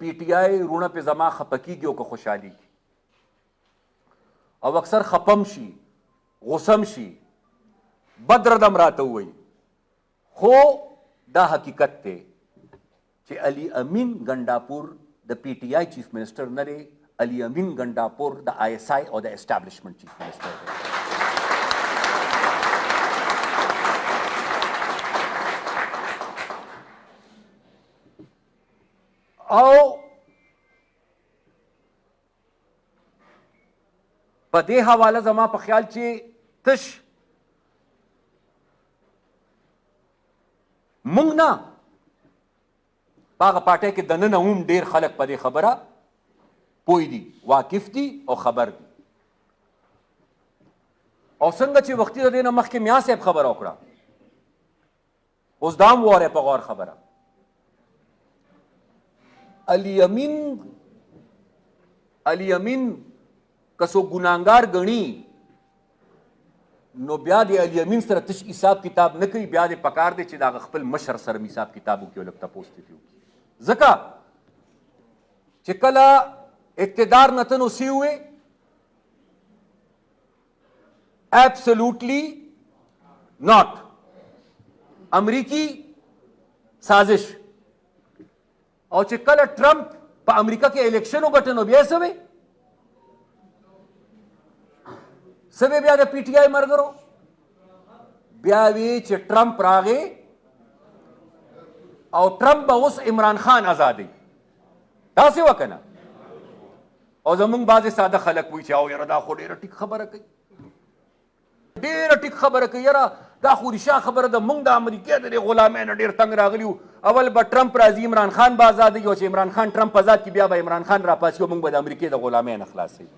پی ٹی آئی رونه په زما خپکیږي او که خوشحالي کی او اکثر خپم شي غصم شي بدردم راته ووي خو دا حقیقت دی چې علي امین ګنډاپور د پی ټی آئی چیف منسٹر نه دی علي امین ګنډاپور د آئی ایس آئی او د اسټابلیشمنټ چیف منسٹر دی او په دې حواله زما په خیال چې تش مونږ نه په هغه پارټۍ کې دننه هم ډېر خلک په دې خبره پوه دي واقف دي او خبر دي او څنګه چې وختي د دې نه مخکې میا صاحب خبره وکړه اوس دا هم واره په غور خبره علي امین که څوک ګناهګار ګڼي نو بیا د علي امین سره تش حساب کتاب نه کوي بیا د پکار دی چې د هغه خپل مشر سره حساب کتاب وکړي او لږ تپوس ترې وکړي ځکه چې کله اقتدار نه ته نوسي وې ایبسلوټلی ناٹ امریکی سازش او چې کله ټرمپ په امریکا کې الیکشن وګټه نو بیا څه وی بیا د پی ټی آئی ملګرو بیا وی چې ټرمپ راغی او ټرمپ به اوس عمران خان ازادوي داسې وه که نه او زمونږ بعضې ساده خلک وایي چې او یاره دا خو ډېره ټیک خبره کوي ډېره ټیک خبره کوي یاره دا خو رښتیا خبره ده موږ د امریکې د دې غلامۍ نه ډېر تنګ راغلي وو اول به ټرمپ راځي عمران خان به ازادوي او چې عمران خان ټرمپ ازاد کړي بیا به عمران خان راپاڅي او موږ به د امریکې د غلامۍ نه خلاصوي